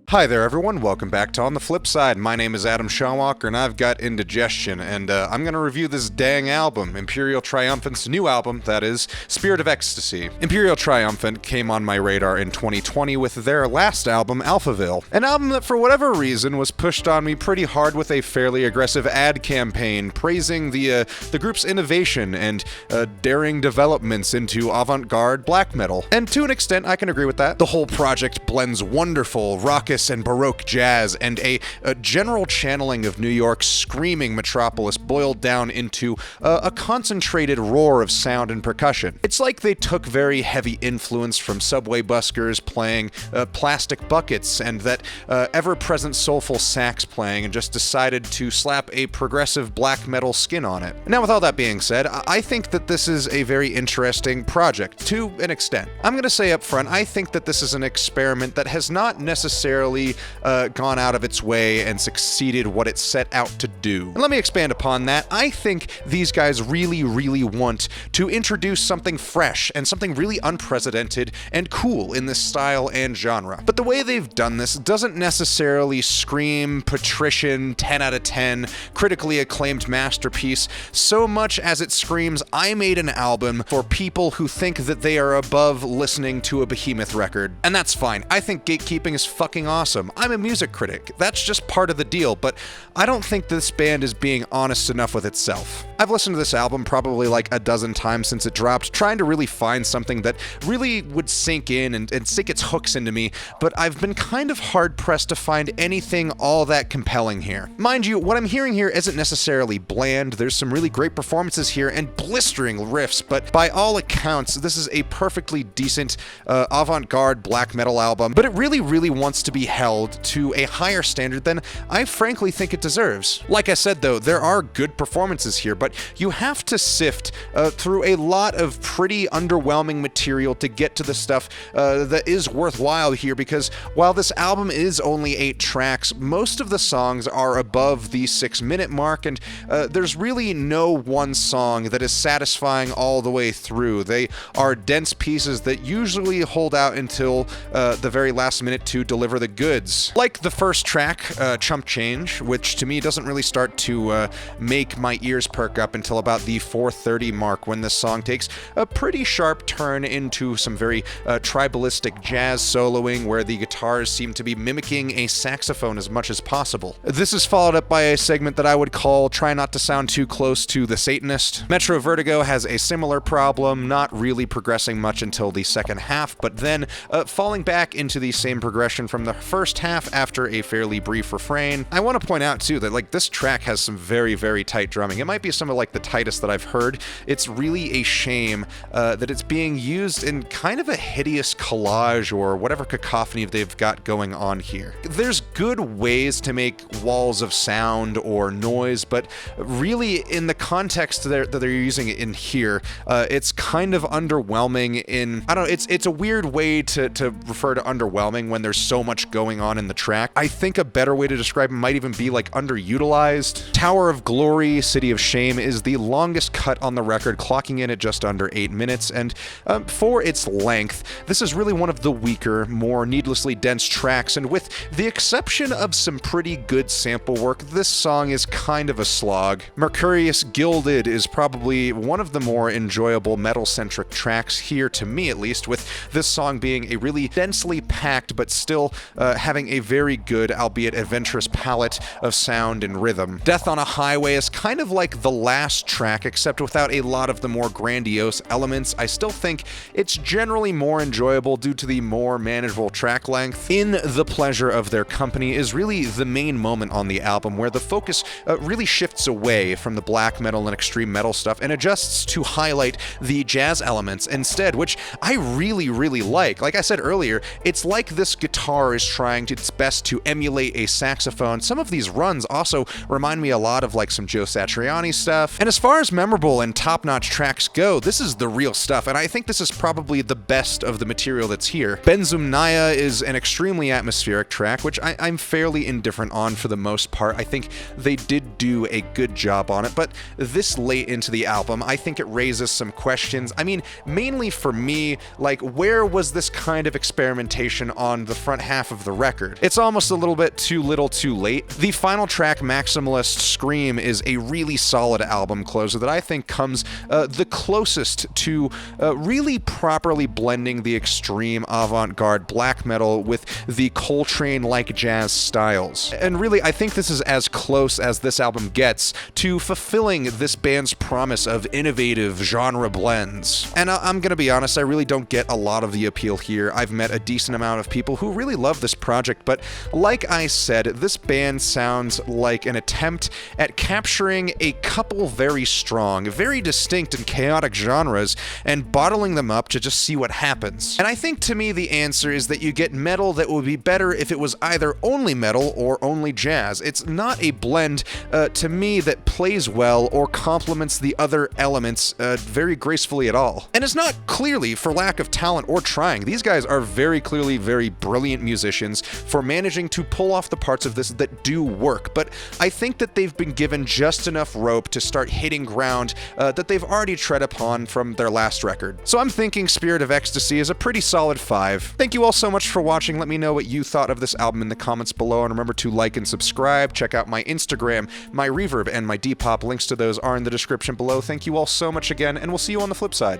Hi there everyone, welcome back to On the Flip Side. My name is Adam Shawalker and I've got indigestion, and I'm gonna review this dang album, Imperial Triumphant's new album, that is, Spirit of Ecstasy. Imperial Triumphant came on my radar in 2020 with their last album, Alphaville. An album that for whatever reason was pushed on me pretty hard with a fairly aggressive ad campaign praising the group's innovation and daring developments into avant-garde black metal. And to an extent, I can agree with that. The whole project blends wonderful, raucous and baroque jazz and a general channeling of New York's screaming metropolis boiled down into a concentrated roar of sound and percussion. It's like they took very heavy influence from subway buskers playing plastic buckets and that ever-present soulful sax playing and just decided to slap a progressive black metal skin on it. Now, with all that being said, I think that this is a very interesting project, to an extent. I'm gonna say up front, I think that this is an experiment that has not necessarily gone out of its way and succeeded what it set out to do. And let me expand upon that. I think these guys really want to introduce something fresh and something really unprecedented and cool in this style and genre. But the way they've done this doesn't necessarily scream patrician 10 out of 10 critically acclaimed masterpiece so much as it screams, I made an album for people who think that they are above listening to a Behemoth record. And that's fine. I think gatekeeping is fucking awesome. I'm a music critic. That's just part of the deal, but I don't think this band is being honest enough with itself. I've listened to this album probably like a dozen times since it dropped, trying to really find something that really would sink in and sink its hooks into me, but I've been kind of hard-pressed to find anything all that compelling here. Mind you, what I'm hearing here isn't necessarily bland. There's some really great performances here and blistering riffs, but by all accounts, this is a perfectly decent avant-garde black metal album, but it really wants to be held to a higher standard than I frankly think it deserves. Like I said though, there are good performances here, but you have to sift through a lot of pretty underwhelming material to get to the stuff that is worthwhile here, because while this album is only 8 tracks, most of the songs are above the 6-minute mark, and there's really no one song that is satisfying all the way through. They are dense pieces that usually hold out until the very last minute to deliver the goods. Like the first track, Chump Change, which to me doesn't really start to make my ears perk up until about the 4:30 mark, when this song takes a pretty sharp turn into some very tribalistic jazz soloing where the guitars seem to be mimicking a saxophone as much as possible. This is followed up by a segment that I would call Try Not to Sound Too Close to the Satanist. Metro Vertigo has a similar problem, not really progressing much until the second half, but then falling back into the same progression from the first half after a fairly brief refrain. I want to point out too that like this track has some very tight drumming. It might be some of like the tightest that I've heard. It's really a shame that it's being used in kind of a hideous collage or whatever cacophony they've got going on here. There's good ways to make walls of sound or noise, but really in the context that they're using it in here, it's kind of underwhelming in, I don't know, it's a weird way to refer to underwhelming when there's so much going on in the track. I think a better way to describe it might even be like underutilized. Tower of Glory, City of Shame is the longest cut on the record, clocking in at just under 8 minutes, and for its length, this is really one of the weaker, more needlessly dense tracks, and with the exception of some pretty good sample work, this song is kind of a slog. Mercurius Gilded is probably one of the more enjoyable metal-centric tracks here, to me at least, with this song being a really densely packed but still having a very good, albeit adventurous palette of sound and rhythm. Death on a Highway is kind of like the last track, except without a lot of the more grandiose elements. I still think it's generally more enjoyable due to the more manageable track length. In the Pleasure of Their Company is really the main moment on the album where the focus really shifts away from the black metal and extreme metal stuff and adjusts to highlight the jazz elements instead, which I really like. Like I said earlier, it's like this guitar is trying its best to emulate a saxophone. Some of these runs also remind me a lot of like some Joe Satriani stuff. And as far as memorable and top-notch tracks go, this is the real stuff, and I think this is probably the best of the material that's here. Zumaya is an extremely atmospheric track, which I'm fairly indifferent on for the most part. I think they did do a good job on it, but this late into the album, I think it raises some questions. I mean, mainly for me, like, where was this kind of experimentation on the front half of of the record. It's almost a little bit too little too late. The final track, Maximalist Scream, is a really solid album closer that I think comes the closest to really properly blending the extreme avant-garde black metal with the Coltrane-like jazz styles. And really, I think this is as close as this album gets to fulfilling this band's promise of innovative genre blends. And I'm gonna be honest, I really don't get a lot of the appeal here. I've met a decent amount of people who really love this project, but like I said, this band sounds like an attempt at capturing a couple very strong, very distinct and chaotic genres and bottling them up to just see what happens. And I think to me the answer is that you get metal that would be better if it was either only metal or only jazz. It's not a blend to me that plays well or complements the other elements very gracefully at all. And it's not clearly for lack of talent or trying. These guys are very clearly very brilliant musicians for managing to pull off the parts of this that do work, but I think that they've been given just enough rope to start hitting ground that they've already tread upon from their last record. So I'm thinking Spirit of Ecstasy is a pretty solid 5. Thank you all so much for watching. Let me know what you thought of this album in the comments below, and remember to like and subscribe. Check out my Instagram, my Reverb, and my Depop. Links to those are in the description below. Thank you all so much again, and we'll see you on the flip side.